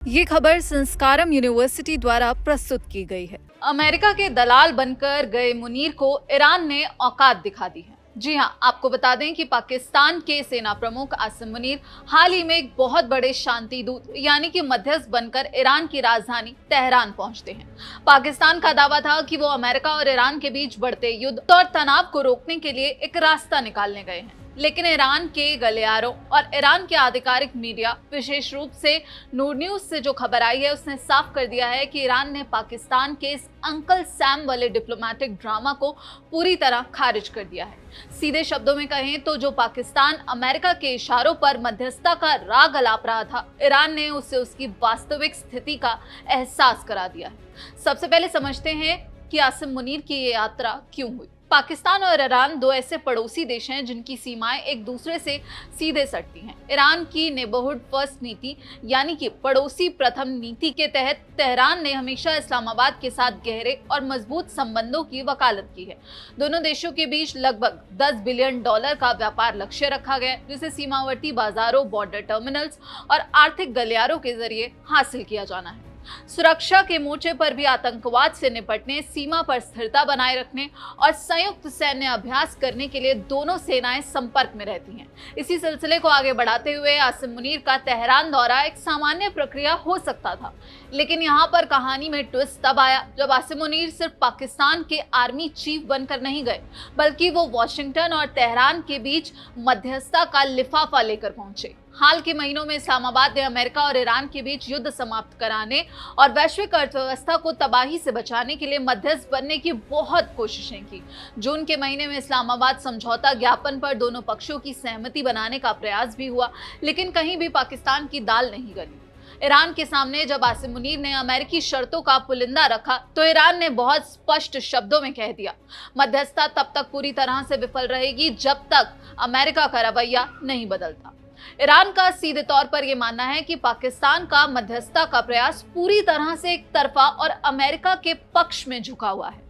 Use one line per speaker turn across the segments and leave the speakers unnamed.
ये खबर संस्कारम यूनिवर्सिटी द्वारा प्रस्तुत की गई है। अमेरिका के दलाल बनकर गए मुनीर को ईरान ने औकात दिखा दी है। जी हां, आपको बता दें कि पाकिस्तान के सेना प्रमुख आसिम मुनीर हाल ही में एक बहुत बड़े शांति दूत यानी कि मध्यस्थ बनकर ईरान की राजधानी तेहरान पहुंचते हैं। पाकिस्तान का दावा था कि वो अमेरिका और ईरान के बीच बढ़ते युद्ध और तनाव को रोकने के लिए एक रास्ता निकालने गए हैं, लेकिन ईरान के गलियारों और ईरान के आधिकारिक मीडिया, विशेष रूप से नूर न्यूज से जो खबर आई है, उसने साफ कर दिया है कि ईरान ने पाकिस्तान के इस अंकल सैम वाले डिप्लोमेटिक ड्रामा को पूरी तरह खारिज कर दिया है। सीधे शब्दों में कहें तो जो पाकिस्तान अमेरिका के इशारों पर मध्यस्थता का राग अलाप रहा था, ईरान ने उसे उसकी वास्तविक स्थिति का एहसास करा दिया है। सबसे पहले समझते हैं कि आसिम मुनीर की ये यात्रा क्यों हुई। पाकिस्तान और ईरान दो ऐसे पड़ोसी देश हैं जिनकी सीमाएं एक दूसरे से सीधे सटती हैं। ईरान की नेबरहुड फर्स्ट नीति यानी कि पड़ोसी प्रथम नीति के तहत तेहरान ने हमेशा इस्लामाबाद के साथ गहरे और मजबूत संबंधों की वकालत की है। दोनों देशों के बीच लगभग $10 बिलियन का व्यापार लक्ष्य रखा गया, जिसे सीमावर्ती बाजारों, बॉर्डर टर्मिनल्स और आर्थिक गलियारों के जरिए हासिल किया जाना है। सुरक्षा के मोर्चे पर भी आतंकवाद से निपटने, सीमा पर स्थिरता बनाए रखने और संयुक्त सैन्य अभ्यास करने के लिए दोनों सेनाएं संपर्क में रहती हैं। इसी सिलसिले को आगे बढ़ाते हुए आसिम मुनीर का तेहरान दौरा एक सामान्य प्रक्रिया हो सकता था, लेकिन यहाँ पर कहानी में ट्विस्ट तब आया जब आसिम मुनीर सिर्फ पाकिस्तान के आर्मी चीफ बनकर नहीं गए, बल्कि वो वॉशिंगटन और तेहरान के बीच मध्यस्थता का लिफाफा लेकर पहुंचे। हाल के महीनों में इस्लामाबाद ने अमेरिका और ईरान के बीच युद्ध समाप्त कराने और वैश्विक अर्थव्यवस्था को तबाही से बचाने के लिए मध्यस्थ बनने की बहुत कोशिशें की। जून के महीने में इस्लामाबाद समझौता ज्ञापन पर दोनों पक्षों की सहमति बनाने का प्रयास भी हुआ, लेकिन कहीं भी पाकिस्तान की दाल नहीं गली। ईरान के सामने जब आसिम मुनीर ने अमेरिकी शर्तों का पुलिंदा रखा तो ईरान ने बहुत स्पष्ट शब्दों में कह दिया, मध्यस्थता तब तक पूरी तरह से विफल रहेगी जब तक अमेरिका का रवैया नहीं बदलता। ईरान का सीधे तौर पर यह मानना है कि पाकिस्तान का मध्यस्थता का प्रयास पूरी तरह से एक तरफा और अमेरिका के पक्ष में झुका हुआ है।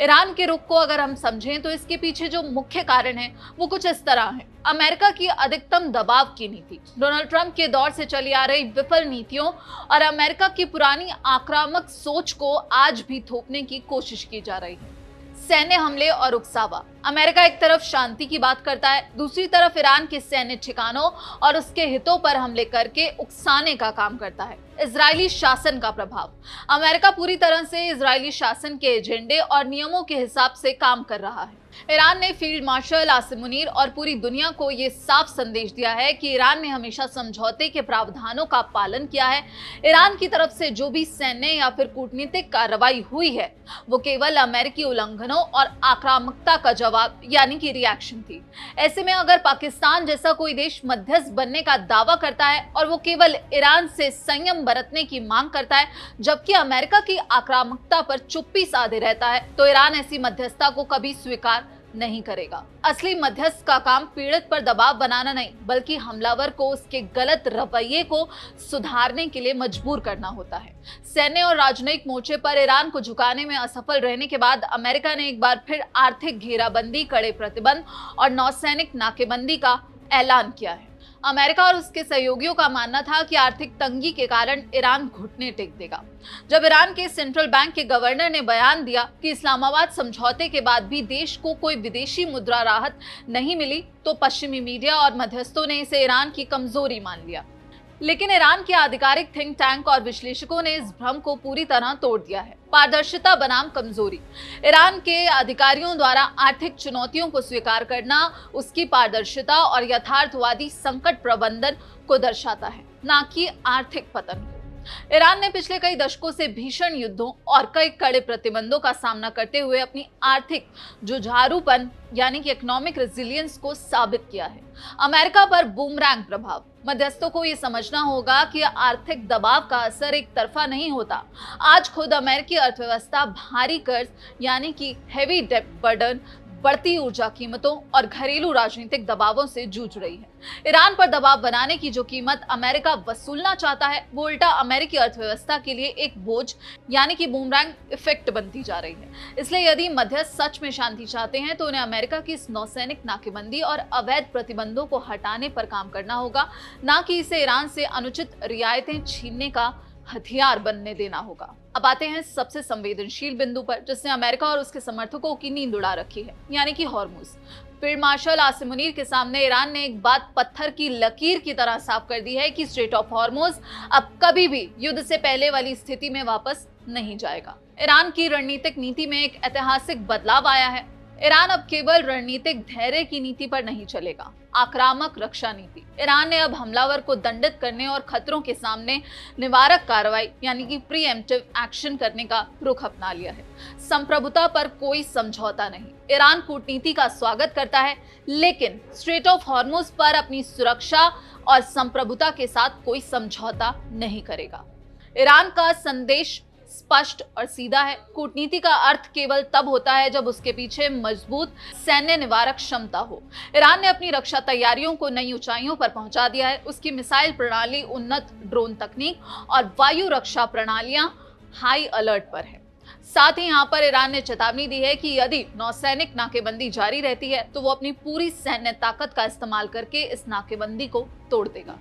ईरान के रुख को अगर हम समझें तो इसके पीछे जो मुख्य कारण है वो कुछ इस तरह है। अमेरिका की अधिकतम दबाव की नीति, डोनाल्ड ट्रंप के दौर से चली आ रही विफल नीतियों और अमेरिका की पुरानी आक्रामक सोच को आज भी थोपने की कोशिश की जा रही है। सैन्य हमले और उकसावा, अमेरिका एक तरफ शांति की बात करता है, दूसरी तरफ ईरान के सैन्य ठिकानों और उसके हितों पर हमले करके उकसाने का काम करता है। इजरायली शासन का प्रभाव, अमेरिका पूरी तरह से इजरायली शासन के एजेंडे और नियमों के हिसाब से काम कर रहा है। ईरान ने फील्ड मार्शल आसिम मुनीर और पूरी दुनिया को ये साफ संदेश दिया है कि ईरान ने हमेशा समझौते के प्रावधानों का पालन किया है। ईरान की तरफ से जो भी सैन्य या फिर कूटनीतिक कार्रवाई हुई है वो केवल अमेरिकी उल्लंघनों और आक्रामकता का जवाब यानी कि रिएक्शन थी। ऐसे में अगर पाकिस्तान जैसा कोई देश मध्यस्थ बनने का दावा करता है और वो केवल ईरान से संयम बरतने की मांग करता है, जबकि अमेरिका की आक्रामकता पर चुप्पी साधे रहता है, तो ईरान ऐसी मध्यस्थता को कभी स्वीकार नहीं करेगा। असली मध्यस्थ का काम पीड़ित पर दबाव बनाना नहीं, बल्कि हमलावर को उसके गलत रवैये को सुधारने के लिए मजबूर करना होता है। सैन्य और राजनयिक मोर्चे पर ईरान को झुकाने में असफल रहने के बाद अमेरिका ने एक बार फिर आर्थिक घेराबंदी, कड़े प्रतिबंध और नौसैनिक नाकेबंदी का ऐलान किया है। अमेरिका और उसके सहयोगियों का मानना था कि आर्थिक तंगी के कारण ईरान घुटने टेक देगा। जब ईरान के सेंट्रल बैंक के गवर्नर ने बयान दिया कि इस्लामाबाद समझौते के बाद भी देश को कोई विदेशी मुद्रा राहत नहीं मिली, तो पश्चिमी मीडिया और मध्यस्थों ने इसे ईरान की कमजोरी मान लिया। लेकिन ईरान के आधिकारिक थिंक टैंक और विश्लेषकों ने इस भ्रम को पूरी तरह तोड़ दिया है। पारदर्शिता बनाम कमजोरी, ईरान के अधिकारियों द्वारा आर्थिक चुनौतियों को स्वीकार करना उसकी पारदर्शिता और यथार्थवादी संकट प्रबंधन को दर्शाता है, ना कि आर्थिक पतन को। ईरान ने पिछले कई दशकों से भीषण युद्धों और कई कड़े प्रतिबंधों का सामना करते हुए अपनी आर्थिक जुझारूपन यानी कि इकोनॉमिक रेजिलियंस को साबित किया है। अमेरिका पर बूमरैंग प्रभाव, मध्यस्थों को ये समझना होगा कि आर्थिक दबाव का असर एक तरफा नहीं होता। आज खुद अमेरिकी अर्थव्यवस्था भारी कर्ज यानी कि हेवी डेट बर्डन, बढ़ती ऊर्जा कीमतों और घरेलू राजनीतिक दबावों से जूझ रही है। ईरान पर दबाव बनाने की जो कीमत अमेरिका वसूलना चाहता है, वो उल्टा अमेरिकी अर्थव्यवस्था के लिए एक बोझ यानी कि बूमरैंग इफेक्ट बनती जा रही है। इसलिए यदि मध्यस्थ सच में शांति चाहते हैं तो उन्हें अमेरिका की इस नौसैनिक नाकेबंदी और अवैध प्रतिबंधों को हटाने पर काम करना होगा, ना कि इसे ईरान से अनुचित रियायतें छीनने का हथियार बनने देना होगा। अब आते हैं सबसे संवेदनशील बिंदु पर, जिसने अमेरिका और उसके समर्थकों की नींद उड़ा रखी है, यानी कि Hormuz. Field marshal Asim Munir के सामने ईरान ने एक बात पत्थर की लकीर की तरह साफ कर दी है कि स्ट्रेट ऑफ हॉर्मुज अब कभी भी युद्ध से पहले वाली स्थिति में वापस नहीं जाएगा। ईरान की रणनीतिक नीति में एक ऐतिहासिक बदलाव आया है। ईरान अब केवल रणनीतिक धैर्य की नीति पर नहीं चलेगा, आक्रामक रक्षा नीति। ईरान ने अब हमलावर को दंडित करने और खतरों के सामने निवारक कार्रवाई यानी कि प्रीएम्प्टिव एक्शन करने का रुख अपना लिया है। संप्रभुता पर कोई समझौता नहीं। ईरान कूटनीति का स्वागत करता है, लेकिन स्ट्रेट ऑफ हॉर्मुज पर अपनी सुरक्षा और संप्रभुता के साथ कोई समझौता नहीं करेगा। ईरान का संदेश स्पष्ट और सीधा है। कूटनीति का अर्थ केवल तब होता है जब उसके पीछे मजबूत सैन्य निवारक क्षमता हो। ईरान ने अपनी रक्षा तैयारियों को नई ऊंचाइयों पर पहुंचा दिया है। उसकी मिसाइल प्रणाली, उन्नत ड्रोन तकनीक और वायु रक्षा प्रणालियां हाई अलर्ट पर है। साथ ही यहां पर ईरान ने चेतावनी दी है कि यदि नौसैनिक नाकेबंदी जारी रहती है तो वो अपनी पूरी सैन्य ताकत का इस्तेमाल करके इस नाकेबंदी को तोड़ देगा।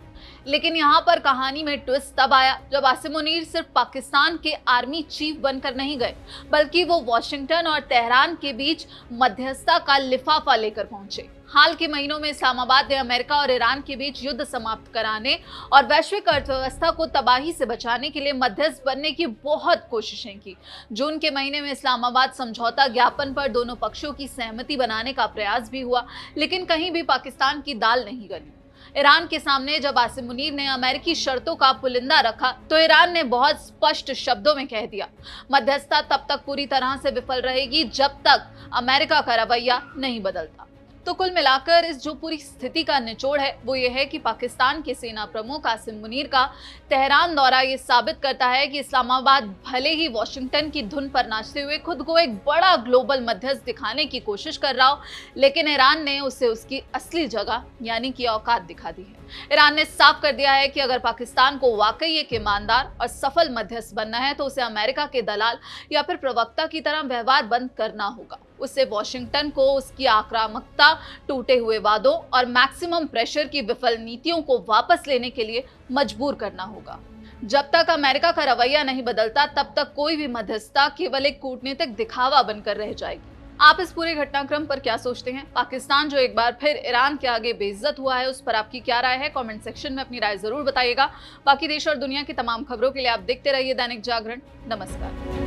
लेकिन यहाँ पर कहानी में ट्विस्ट तब आया जब आसिम मुनीर सिर्फ पाकिस्तान के आर्मी चीफ बनकर नहीं गए, बल्कि वो वॉशिंगटन और तेहरान के बीच मध्यस्थता का लिफाफा लेकर पहुंचे। हाल के महीनों में इस्लामाबाद ने अमेरिका और ईरान के बीच युद्ध समाप्त कराने और वैश्विक अर्थव्यवस्था को तबाही से बचाने के लिए मध्यस्थ बनने की बहुत कोशिशें की। जून के महीने में इस्लामाबाद समझौता ज्ञापन पर दोनों पक्षों की सहमति बनाने का प्रयास भी हुआ, लेकिन कहीं भी पाकिस्तान की दाल नहीं गली। ईरान के सामने जब आसिम मुनीर ने अमेरिकी शर्तों का पुलिंदा रखा तो ईरान ने बहुत स्पष्ट शब्दों में कह दिया, मध्यस्थता तब तक पूरी तरह से विफल रहेगी जब तक अमेरिका का रवैया नहीं बदलता। तो कुल मिलाकर इस जो पूरी स्थिति का निचोड़ है वो ये है कि पाकिस्तान के सेना प्रमुख आसिम मुनीर का तेहरान दौरा ये साबित करता है कि इस्लामाबाद भले ही वॉशिंगटन की धुन पर नाचते हुए खुद को एक बड़ा ग्लोबल मध्यस्थ दिखाने की कोशिश कर रहा हो, लेकिन ईरान ने उसे उसकी असली जगह यानी कि औकात दिखा दी है। ईरान ने साफ कर दिया है कि अगर पाकिस्तान को वाकई एक ईमानदार और सफल मध्यस्थ बनना है तो उसे अमेरिका के दलाल या फिर प्रवक्ता की तरह व्यवहार बंद करना होगा। उसे वॉशिंगटन को उसकी आक्रामकता, टूटे हुए वादों और मैक्सिमम प्रेशर की विफल नीतियों को वापस लेने के लिए मजबूर करना होगा। जब तक अमेरिका का रवैया नहीं बदलता तब तक कोई भी मध्यस्थता केवल एक कूटनीतिक दिखावा बनकर रह जाएगी। आप इस पूरे घटनाक्रम पर क्या सोचते हैं? पाकिस्तान जो एक बार फिर ईरान के आगे बेइज्जत हुआ है, उस पर आपकी क्या राय है? कमेंट सेक्शन में अपनी राय जरूर बताइएगा। बाकी देश और दुनिया की तमाम खबरों के लिए आप देखते रहिए दैनिक जागरण। नमस्कार।